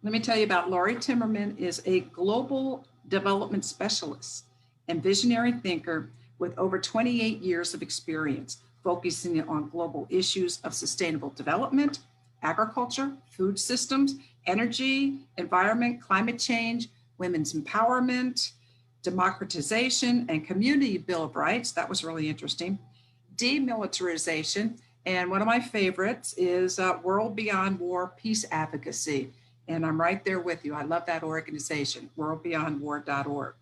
Let me tell you about Laurie Timmerman is a global development specialist and visionary thinker with over 28 years of experience, focusing on global issues of sustainable development, agriculture, food systems, energy, environment, climate change, women's empowerment, democratization, and community bill of rights. That was really interesting. Demilitarization, and one of my favorites is World Beyond War Peace Advocacy. And I'm right there with you. I love that organization, worldbeyondwar.org.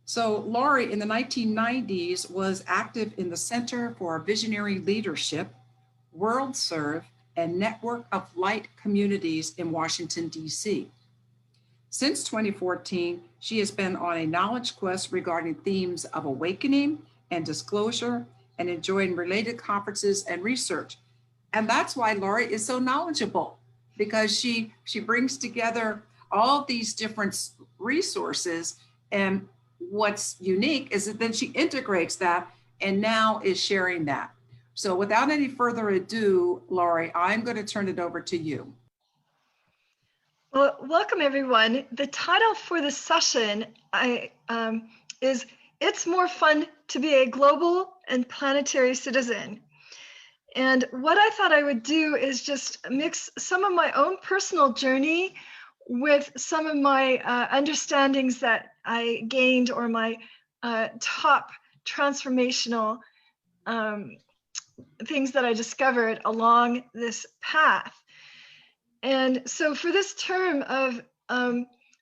So Laurie in the 1990s was active in the Center for Visionary Leadership, World Serve, and Network of Light Communities in Washington, D.C. Since 2014, she has been on a knowledge quest regarding themes of awakening and disclosure and enjoying related conferences and research. And that's why Laurie is so knowledgeable, because she brings together all these different resources. And what's unique is that then she integrates that and now is sharing that. So without any further ado, Laurie, I'm going to turn it over to you. Well, welcome everyone. The title for the session is It's More Fun to Be a Global and Planetary Citizen. And what I thought I would do is just mix some of my own personal journey with some of my understandings that I gained, or my top transformational things that I discovered along this path. And so for this term of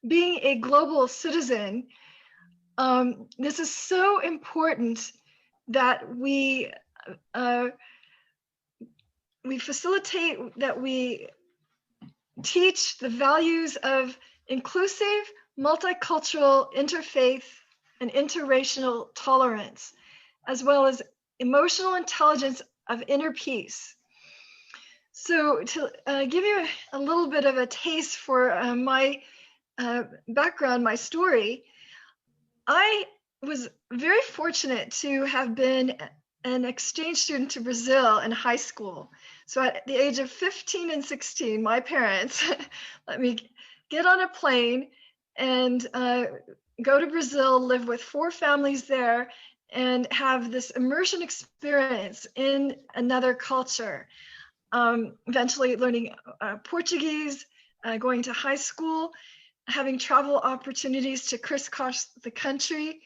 being a global citizen, this is so important that we facilitate, that we teach the values of inclusive, multicultural, interfaith, and interracial tolerance, as well as emotional intelligence of inner peace. So to give you a little bit of a taste for my background, my story, I was very fortunate to have been an exchange student to Brazil in high school. So at the age of 15 and 16, my parents let me get on a plane and go to Brazil, live with 4 families there, and have this immersion experience in another culture. Eventually learning Portuguese, going to high school, having travel opportunities to crisscross the country.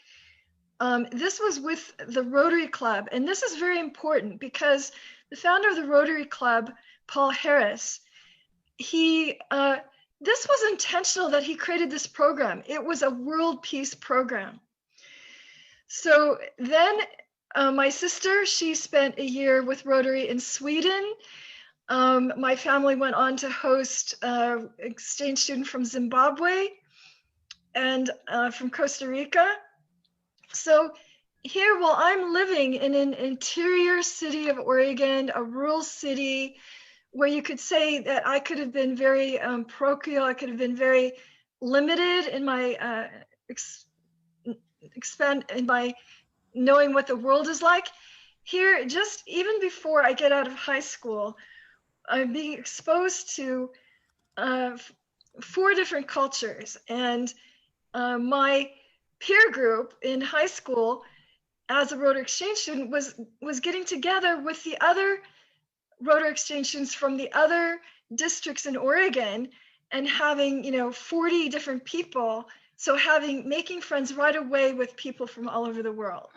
This was with the Rotary Club, and this is very important because the founder of the Rotary Club, Paul Harris, this was intentional that he created this program. It was a world peace program. So then my sister, she spent a year with Rotary in Sweden. My family went on to host an exchange student from Zimbabwe and from Costa Rica. So here, while I'm living in an interior city of Oregon, a rural city, where you could say that I could have been very parochial, I could have been very limited in my in my knowing what the world is like. Here, just even before I get out of high school, I'm being exposed to 4 different cultures, and my peer group in high school as a Rotary Exchange student was getting together with the other Rotary Exchange students from the other districts in Oregon and having 40 different people. So making friends right away with people from all over the world.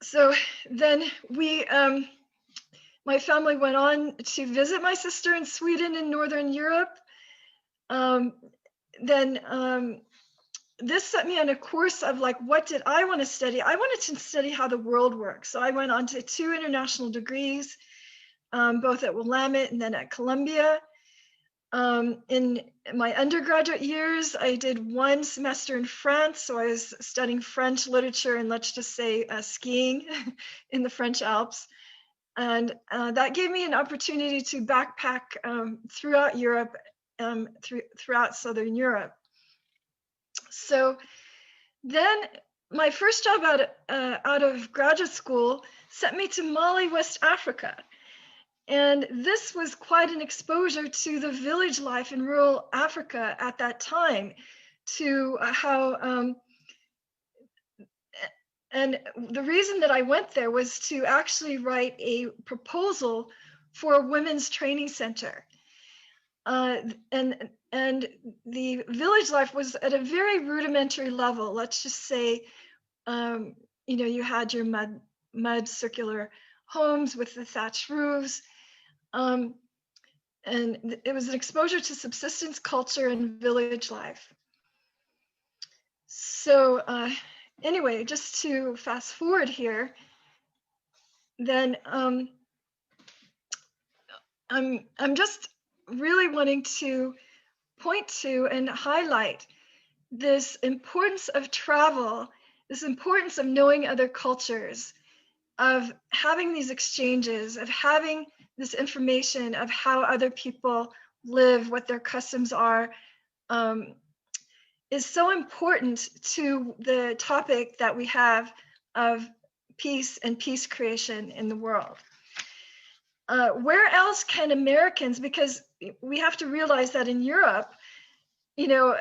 So then my family went on to visit my sister in Sweden and Northern Europe. This set me on a course of what did I want to study? I wanted to study how the world works. So I went on to 2 international degrees, both at Willamette and then at Columbia. In my undergraduate years, I did 1 semester in France. So I was studying French literature and, let's just say, skiing in the French Alps. And that gave me an opportunity to backpack throughout Europe, throughout Southern Europe. So then my first job out of graduate school sent me to Mali, West Africa. And this was quite an exposure to the village life in rural Africa at that time, to how, and the reason that I went there was to actually write a proposal for a women's training center. And the village life was at a very rudimentary level. Let's just say, you know, you had your mud circular homes with the thatched roofs. And it was an exposure to subsistence culture and village life. So anyway, just to fast forward here, then I'm just really wanting to point to and highlight this importance of travel, this importance of knowing other cultures, of having these exchanges, of having this information of how other people live, what their customs are, is so important to the topic that we have of peace and peace creation in the world. Where else can Americans, because we have to realize that in Europe, you know,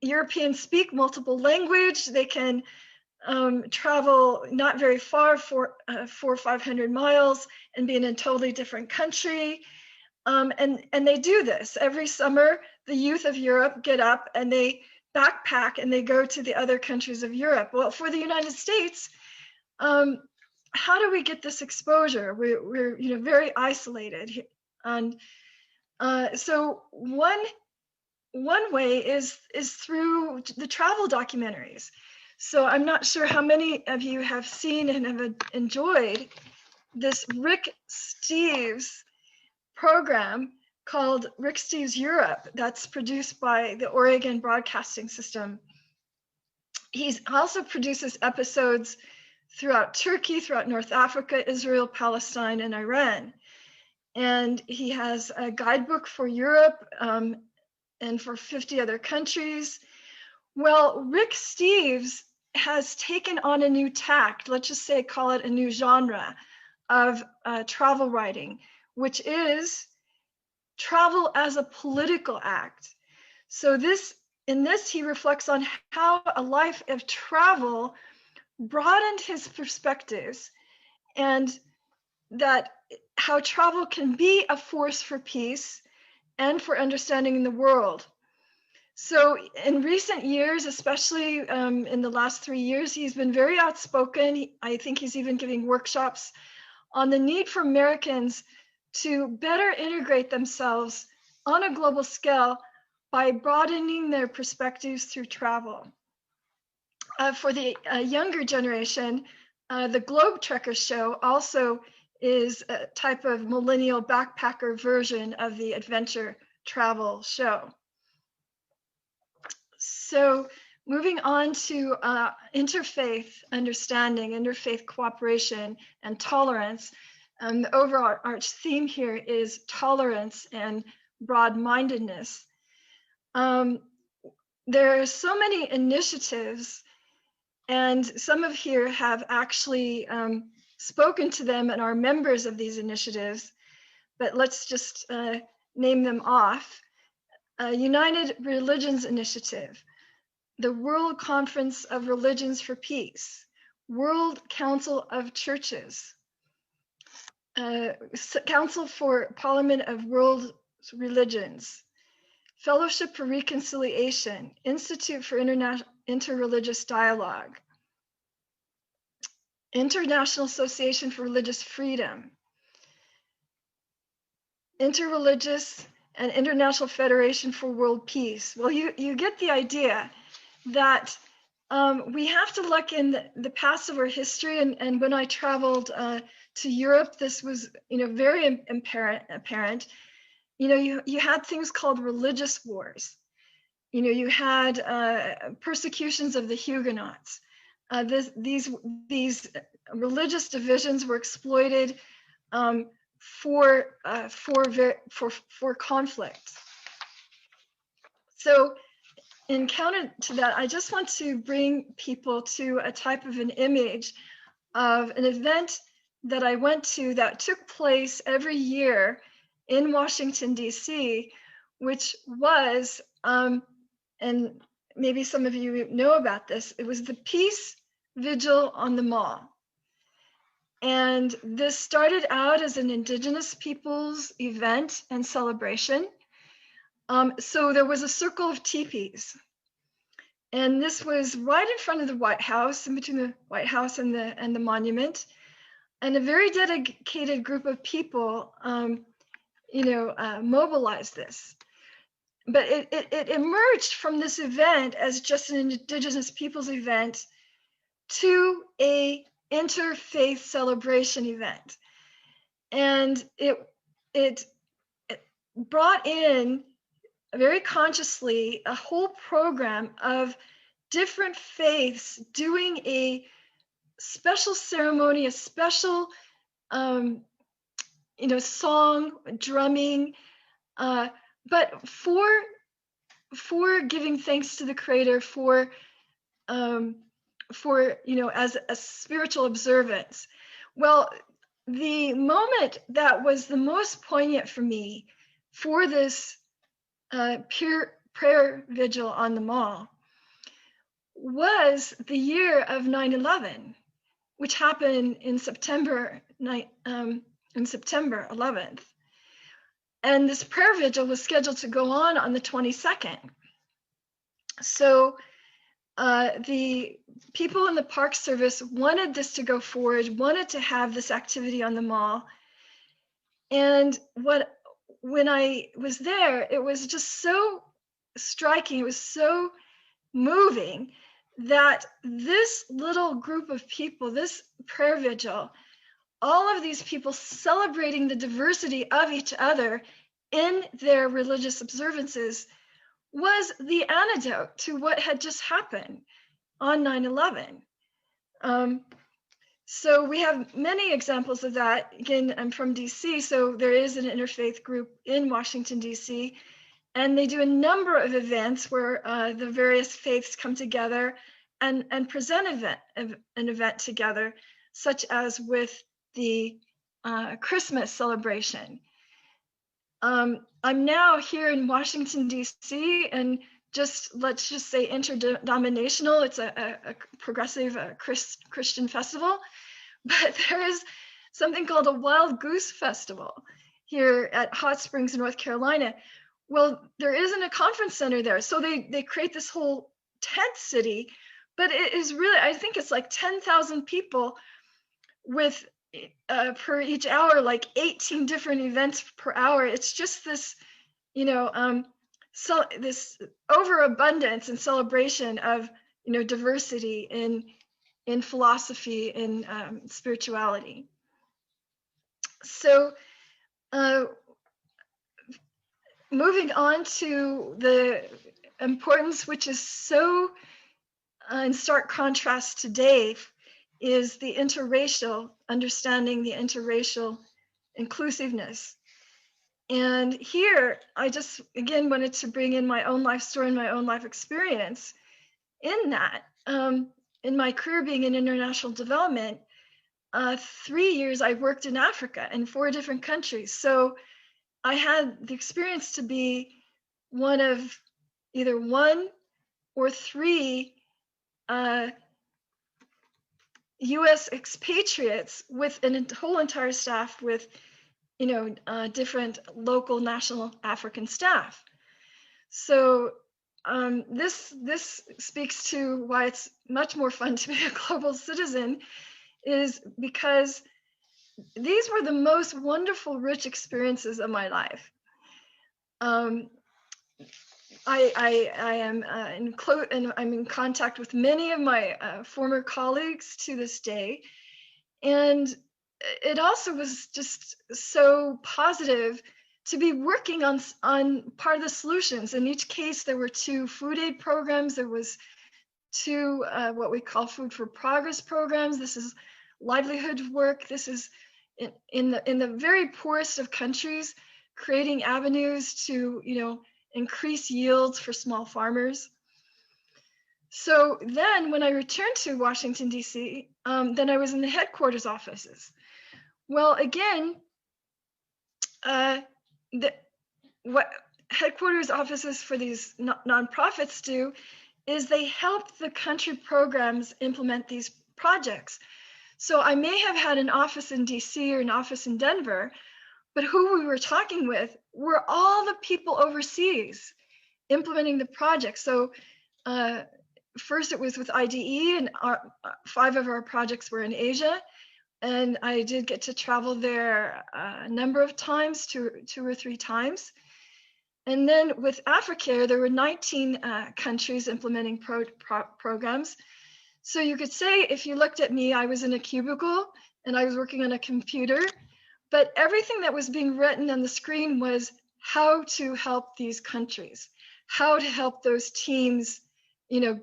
Europeans speak multiple language, they can travel not very far, 400 or 500 miles, and be in a totally different country. And they do this every summer. The youth of Europe get up and they backpack and they go to the other countries of Europe. Well, for the United States, how do we get this exposure? We're you know, very isolated, and so one way is through the travel documentaries. So I'm not sure how many of you have seen and have enjoyed this Rick Steves program called Rick Steves Europe, that's produced by the Oregon Broadcasting System. He also produces episodes throughout Turkey, throughout North Africa, Israel, Palestine, and Iran. And he has a guidebook for Europe and for 50 other countries. Well, Rick Steves has taken on a new tact, let's just say, call it a new genre of travel writing, which is travel as a political act. So in this, he reflects on how a life of travel broadened his perspectives, and that how travel can be a force for peace and for understanding the world. So in recent years, especially in the last 3 years, he's been very outspoken. I think he's even giving workshops on the need for Americans to better integrate themselves on a global scale by broadening their perspectives through travel. For the younger generation, the Globe Trekker show also is a type of millennial backpacker version of the adventure travel show. So moving on to interfaith understanding, interfaith cooperation, and tolerance. The overall arch theme here is tolerance and broad-mindedness. There are so many initiatives, and some of here have actually spoken to them and are members of these initiatives, but let's just name them off. United Religions Initiative, the World Conference of Religions for Peace, World Council of Churches, Council for Parliament of World Religions, Fellowship for Reconciliation, Institute for Interreligious Dialogue, International Association for Religious Freedom, Interreligious and International Federation for World Peace. Well, you get the idea that we have to look in the past of our history, and when I traveled to Europe, this was, you know, very apparent. You know, you had things called religious wars. You know, you had persecutions of the Huguenots. These religious divisions were exploited for conflict. So in counter to that, I just want to bring people to a type of an image of an event that I went to that took place every year in Washington, D.C., which was, and maybe some of you know about this, it was the Peace Vigil on the Mall. And this started out as an Indigenous peoples event and celebration. So there was a circle of teepees. And this was right in front of the White House, in between the White House and the monument. And a very dedicated group of people, mobilized this. But it emerged from this event as just an Indigenous peoples event to a interfaith celebration event. And it brought in very consciously a whole program of different faiths doing a special ceremony, a special song, drumming, but for giving thanks to the Creator, for as a spiritual observance. Well, the moment that was the most poignant for me for this prayer vigil on the Mall was the year of 9/11, which happened in September 11th. And this prayer vigil was scheduled to go on the 22nd. So the people in the Park Service wanted this to go forward, wanted to have this activity on the Mall. And when I was there, it was just so striking, it was so moving that this little group of people, this prayer vigil, all of these people celebrating the diversity of each other in their religious observances was the antidote to what had just happened on 9/11. So we have many examples of that. Again, I'm from DC, so there is an interfaith group in Washington, DC, and they do a number of events where the various faiths come together and present an event together, such as with the Christmas celebration. I'm now here in Washington, DC, and let's just say interdenominational. It's a progressive Christian festival, but there is something called a Wild Goose Festival here at Hot Springs, North Carolina. Well, there isn't a conference center there, so they create this whole tent city, but it is really, I think it's like 10,000 people with per each hour, like 18 different events per hour. It's just this, so this overabundance and celebration of, diversity in philosophy and spirituality. So moving on to the importance, which is so in stark contrast today, is the interracial, understanding the interracial inclusiveness. And here, I just, again, wanted to bring in my own life story and my own life experience in that. In my career being in international development, 3 years I worked in Africa in 4 different countries. So I had the experience to be one of either 1 or 3 U.S. expatriates with a whole entire staff with, different local national African staff. So this speaks to why it's much more fun to be a global citizen, is because these were the most wonderful, rich experiences of my life. I'm in contact with many of my former colleagues to this day, and it also was just so positive to be working on part of the solutions. In each case, there were 2 food aid programs. There was 2 what we call food for progress programs. This is livelihood work. This is in the very poorest of countries, creating avenues to increase yields for small farmers. So then when I returned to Washington, D.C., then I was in the headquarters offices. Well, again, what headquarters offices for these nonprofits do is they help the country programs implement these projects. So I may have had an office in DC or an office in Denver, but who we were talking with were all the people overseas implementing the project. So first it was with IDE, and 5 of our projects were in Asia. And I did get to travel there a number of times, two or three times. And then with Africa, there were 19 countries implementing programs. So you could say, if you looked at me, I was in a cubicle and I was working on a computer, but everything that was being written on the screen was how to help these countries, how to help those teams,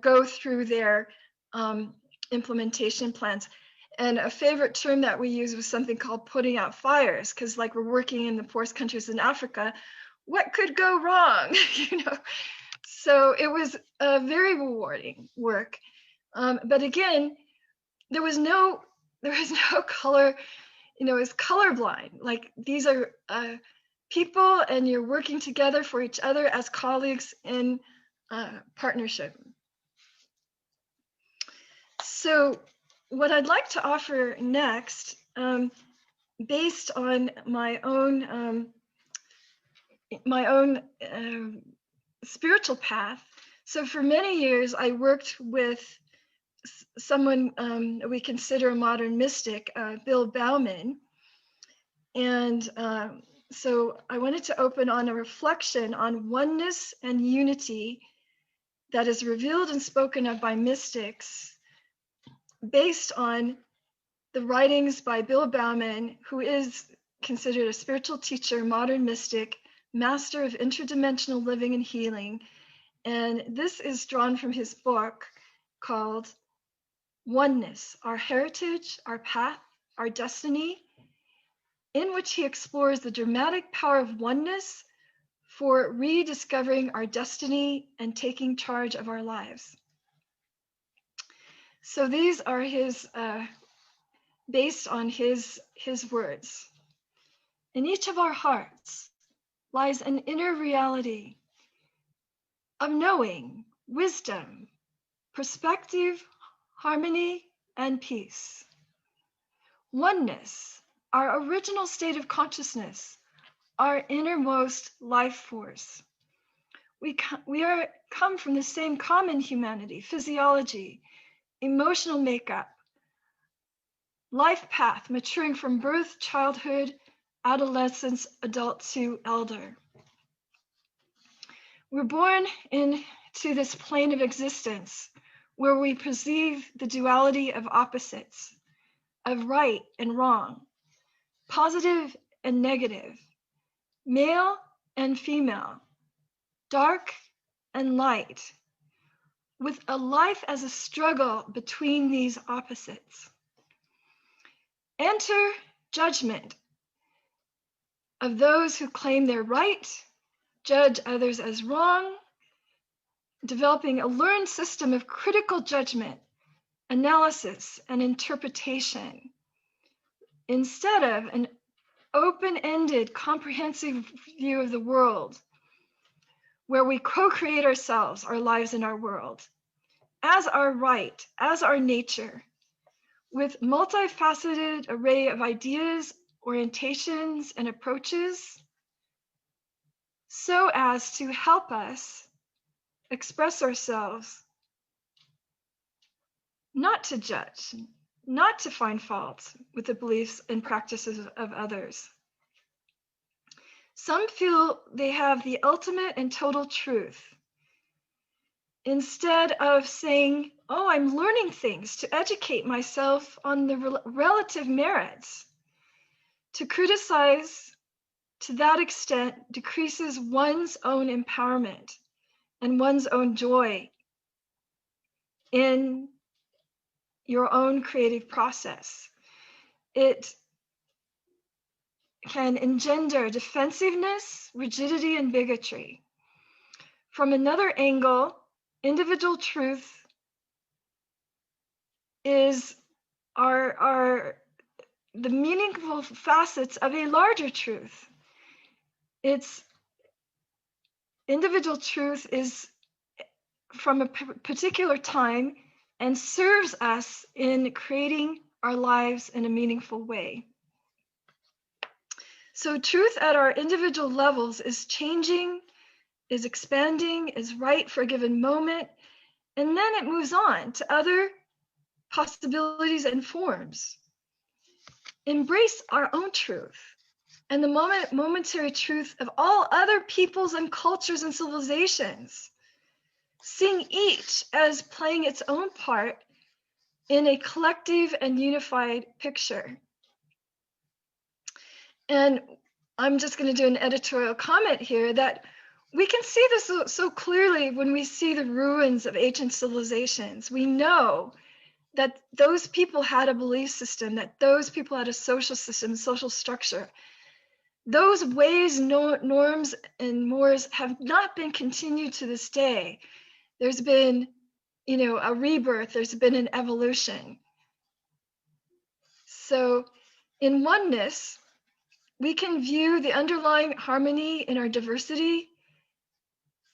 go through their implementation plans. And a favorite term that we use was something called putting out fires, because like we're working in the poorest countries in Africa, what could go wrong? So it was a very rewarding work. But again, there was no color, it was colorblind. Like these are people, and you're working together for each other as colleagues in partnership. So what I'd like to offer next, based on my own spiritual path. So for many years, I worked with someone we consider a modern mystic, Bill Bauman. And so I wanted to open on a reflection on oneness and unity that is revealed and spoken of by mystics based on the writings by Bill Bauman, who is considered a spiritual teacher, modern mystic, master of interdimensional living and healing. And this is drawn from his book called Oneness, Our Heritage, Our Path, Our Destiny, in which he explores the dramatic power of oneness for rediscovering our destiny and taking charge of our lives. So these are his, based on his words. In each of our hearts lies an inner reality of knowing, wisdom, perspective, harmony, and peace. Oneness, our original state of consciousness, our innermost life force. We come from the same common humanity, physiology, emotional makeup, life path, maturing from birth, childhood, adolescence, adult to elder. We're born into this plane of existence where we perceive the duality of opposites, of right and wrong, positive and negative, male and female, dark and light, with a life as a struggle between these opposites. Enter judgment of those who claim they're right, judge others as wrong, developing a learned system of critical judgment, analysis, and interpretation, instead of an open-ended, comprehensive view of the world, where we co-create ourselves, our lives, and our world, as our right, as our nature, with multifaceted array of ideas, orientations, and approaches, so as to help us express ourselves, not to judge, not to find fault with the beliefs and practices of others. Some feel they have the ultimate and total truth. Instead of saying, oh, I'm learning things to educate myself on the relative merits, to criticize to that extent decreases one's own empowerment and one's own joy in your own creative process. It can engender defensiveness, rigidity, and bigotry. From another angle, individual truth is our the meaningful facets of a larger truth. It's individual truth is from a particular time and serves us in creating our lives in a meaningful way. So truth at our individual levels is changing, is expanding, is right for a given moment, and then it moves on to other possibilities and forms. Embrace our own truth and the momentary truth of all other peoples and cultures and civilizations, seeing each as playing its own part in a collective and unified picture. And I'm just going to do an editorial comment here that we can see this so clearly when we see the ruins of ancient civilizations. We know that those people had a belief system, that those people had a social system, social structure. Those ways, norms, and mores have not been continued to this day. There's been, a rebirth, there's been an evolution. So in oneness, we can view the underlying harmony in our diversity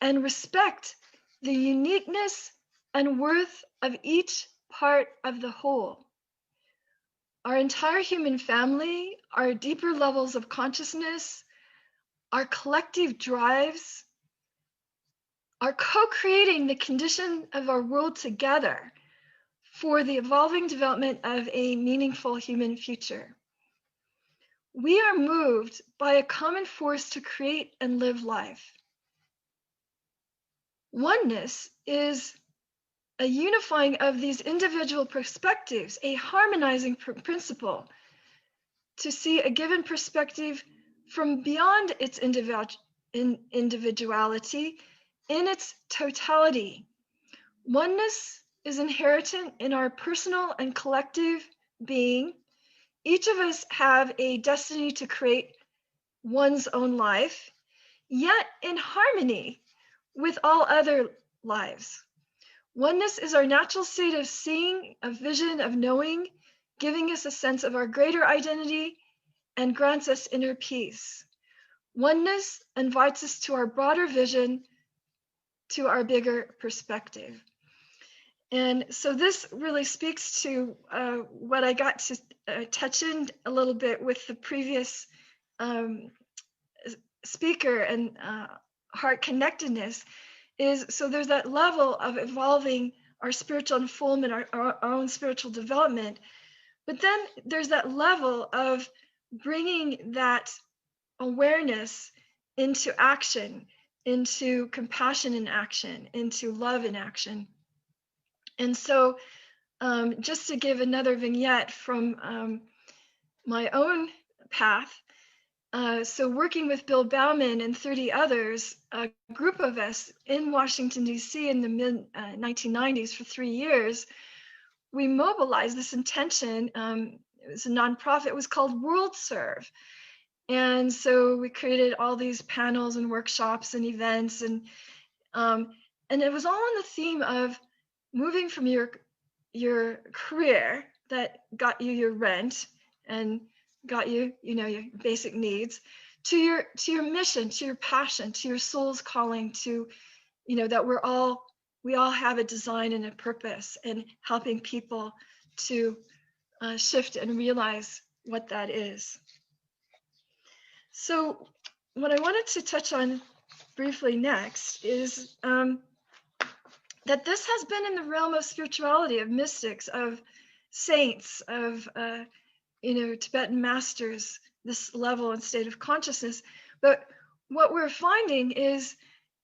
and respect the uniqueness and worth of each part of the whole. Our entire human family, our deeper levels of consciousness, our collective drives, are co-creating the condition of our world together for the evolving development of a meaningful human future. We are moved by a common force to create and live life. Oneness is a unifying of these individual perspectives, a harmonizing principle to see a given perspective from beyond its individuality in its totality. Oneness is inherent in our personal and collective being. Each of us have a destiny to create one's own life, yet in harmony with all other lives. Oneness is our natural state of seeing, of vision, of knowing, giving us a sense of our greater identity and grants us inner peace. Oneness invites us to our broader vision, to our bigger perspective. And so this really speaks to what I got to touch in a little bit with the previous speaker and heart connectedness is, so there's that level of evolving our spiritual unfoldment, our own spiritual development, but then there's that level of bringing that awareness into action, into compassion in action, into love in action. And so just to give another vignette from my own path, so working with Bill Bauman and 30 others, a group of us in Washington, D.C. in the mid-1990s for 3 years, we mobilized this intention. It was a nonprofit. It was called World Serve. And so we created all these panels and workshops and events. And it was all on the theme of moving from your career that got you your rent and got you, your basic needs, to your mission, to your passion, to your soul's calling, to, that we all have a design and a purpose, and helping people to shift and realize what that is. So what I wanted to touch on briefly next is that this has been in the realm of spirituality, of mystics, of saints, of Tibetan masters, this level and state of consciousness. But what we're finding is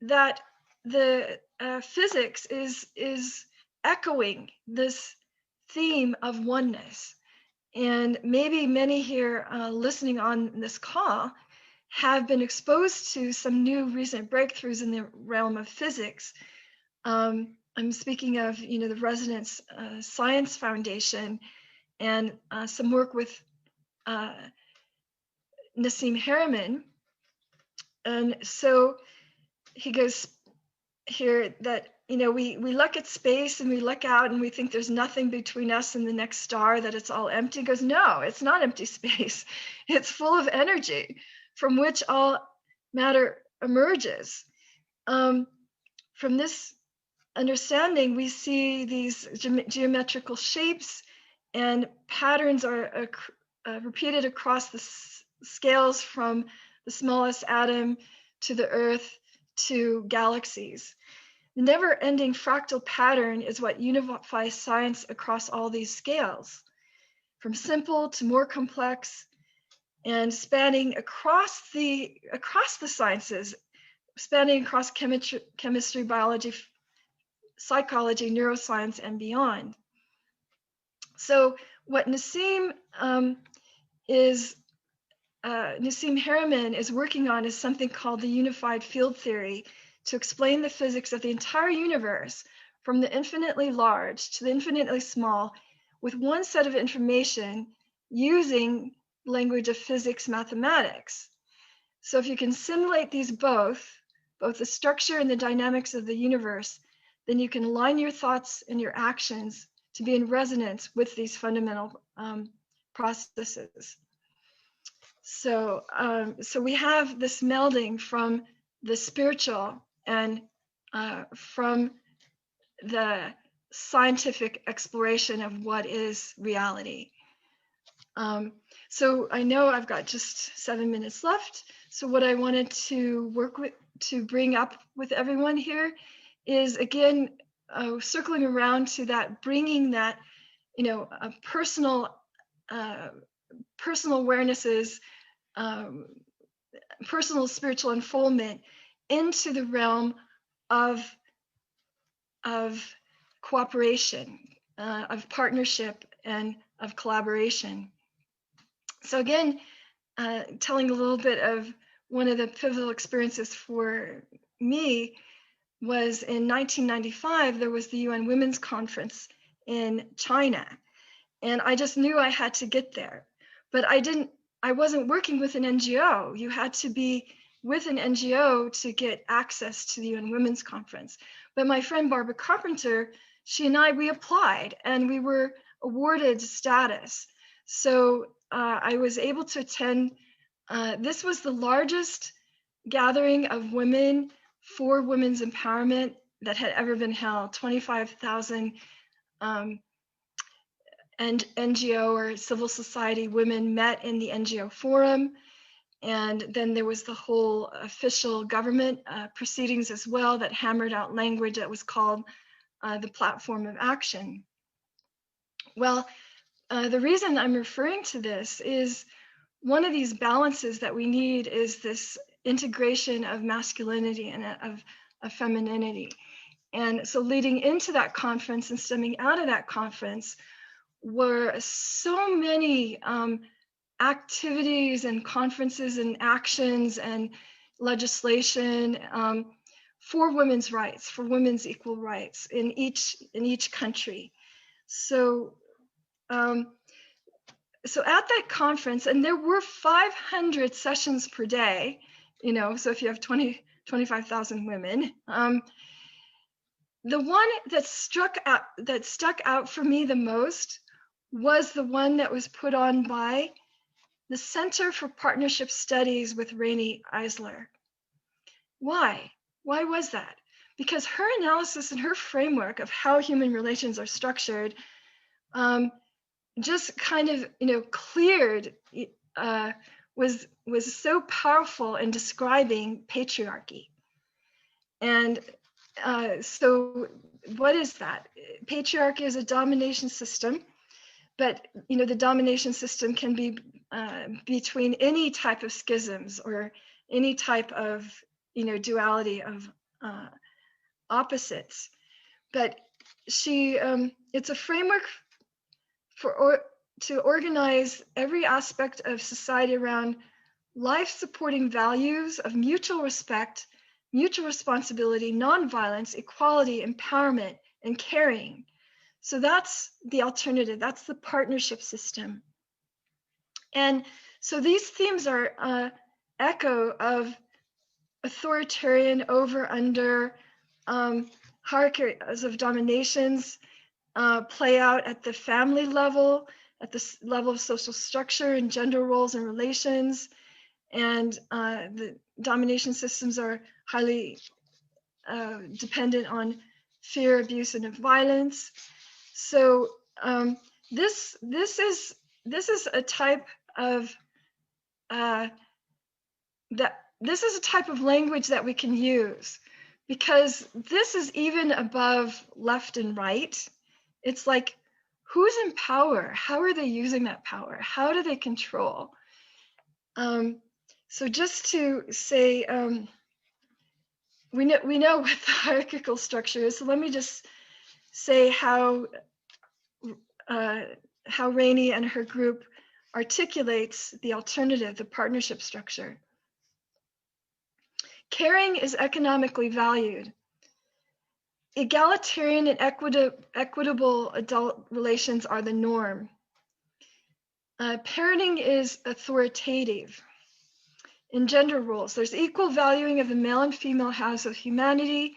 that the physics is echoing this theme of oneness. And maybe many here listening on this call have been exposed to some new recent breakthroughs in the realm of physics. I'm speaking of, the Resonance Science Foundation and some work with Nassim Haramein. And so he goes here that we look at space and we look out and we think there's nothing between us and the next star, that it's all empty. It goes, no, it's not empty space. It's full of energy from which all matter emerges. From this understanding, we see these geometrical shapes and patterns are repeated across the scales from the smallest atom to the Earth to galaxies. The never-ending fractal pattern is what unifies science across all these scales, from simple to more complex, and spanning across the sciences, spanning across chemistry, biology, psychology, neuroscience, and beyond. So what Nassim Harriman is working on is something called the unified field theory, to explain the physics of the entire universe, from the infinitely large to the infinitely small, with one set of information using language of physics, mathematics. So if you can simulate these both the structure and the dynamics of the universe, then you can align your thoughts and your actions to be in resonance with these fundamental processes. So we have this melding from the spiritual and from the scientific exploration of what is reality. So I know I've got just 7 minutes left. So what I wanted to bring up with everyone here is, again, circling around to that, bringing that, a personal awarenesses, personal spiritual unfoldment into the realm of cooperation, of partnership, and of collaboration. So again, telling a little bit of one of the pivotal experiences for me was in 1995, there was the UN Women's Conference in China. And I just knew I had to get there. But I wasn't working with an NGO. You had to be with an NGO to get access to the UN Women's Conference. But my friend Barbara Carpenter, she and we applied and we were awarded status. So I was able to attend. This was the largest gathering of women for women's empowerment that had ever been held. 25,000 and NGO or civil society women met in the NGO forum. And then there was the whole official government proceedings as well that hammered out language that was called the platform of action. Well, the reason I'm referring to this is one of these balances that we need is this integration of masculinity and of femininity. And so leading into that conference and stemming out of that conference were so many activities and conferences and actions and legislation for women's rights, for women's equal rights in each country. So so at that conference, and there were 500 sessions per day, so if you have 25,000 women, the one that stuck out for me the most was the one that was put on by the Center for Partnership Studies with Rainey Eisler. Why? Why was that? Because her analysis and her framework of how human relations are structured just kind of, cleared, was so powerful in describing patriarchy. And so what is that? Patriarchy is a domination system, but, the domination system can be between any type of schisms or any type of, duality of opposites. But it's a framework to organize every aspect of society around life-supporting values of mutual respect, mutual responsibility, nonviolence, equality, empowerment, and caring. So that's the alternative. That's the partnership system. And so these themes are echo of authoritarian over-under hierarchies of dominations play out at the family level, at the level of social structure and gender roles and relations. And the domination systems are highly dependent on fear, abuse, and violence. So this is a type of this is a type of language that we can use, because this is even above left and right. It's like, who's in power? How are they using that power? How do they control? So just to say, we know what the hierarchical structure is. So let me just say how Rainey and her group articulates the alternative, the partnership structure. Caring is economically valued. Egalitarian and equitable adult relations are the norm. Parenting is authoritative. In gender roles, there's equal valuing of the male and female halves of humanity.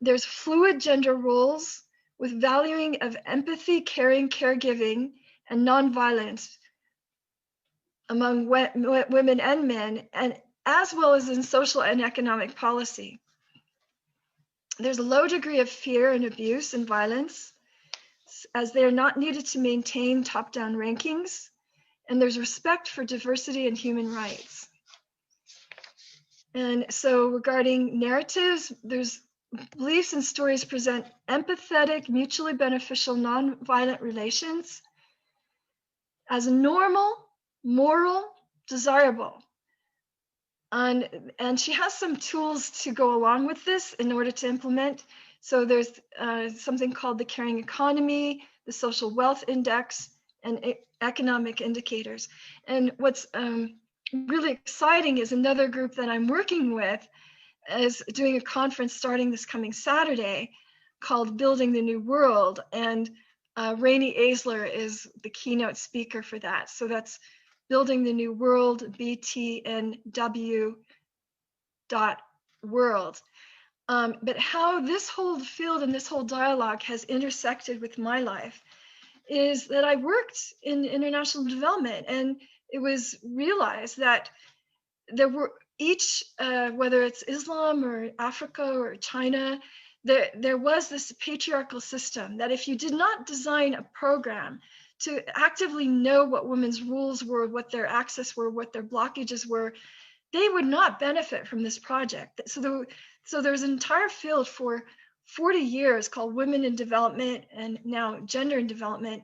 There's fluid gender roles with valuing of empathy, caring, caregiving, and nonviolence among women and men, and as well as in social and economic policy. There's a low degree of fear and abuse and violence, as they are not needed to maintain top-down rankings, and there's respect for diversity and human rights. And so regarding narratives, there's beliefs and stories present empathetic, mutually beneficial, non-violent relations as normal, moral, desirable. And she has some tools to go along with this in order to implement. So there's something called the caring economy, the social wealth index, and economic indicators. And what's really exciting is another group that I'm working with is doing a conference starting this coming Saturday called Building the New World. And Rainey Aisler is the keynote speaker for that. So that's Building the New World, btnw.world. But how this whole field and this whole dialogue has intersected with my life is that I worked in international development, and it was realized that there were each, whether it's Islam or Africa or China, there was this patriarchal system that if you did not design a program to actively know what women's rules were, what their access were, what their blockages were, they would not benefit from this project. So there's an entire field for 40 years called Women in Development, and now Gender in Development,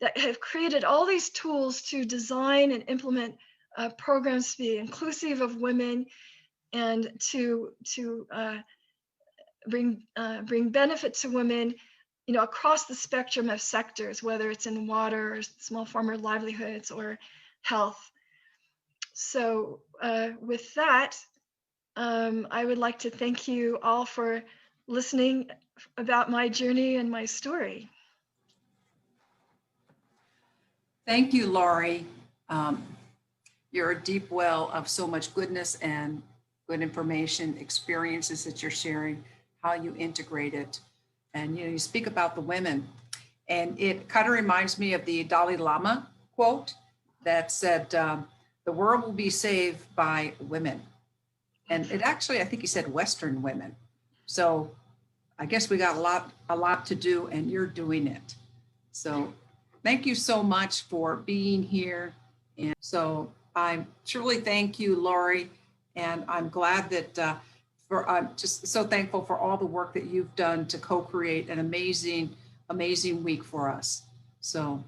that have created all these tools to design and implement programs to be inclusive of women and to bring benefit to women, across the spectrum of sectors, whether it's in water or small farmer livelihoods or health. So with that, I would like to thank you all for listening about my journey and my story. Thank you, Laurie. You're a deep well of so much goodness and good information, experiences that you're sharing, how you integrate it. And you speak about the women, and it kind of reminds me of the Dalai Lama quote that said, the world will be saved by women. And it actually, I think he said Western women. So I guess we got a lot to do, and you're doing it. So thank you so much for being here. And so I truly thank you, Laurie. And I'm glad that I'm just so thankful for all the work that you've done to co-create an amazing, amazing week for us. So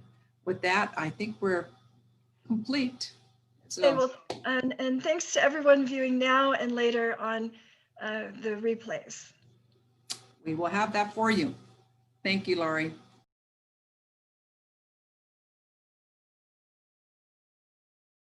with that, I think we're complete. So, okay, well, and thanks to everyone viewing now and later on the replays. We will have that for you. Thank you, Laurie.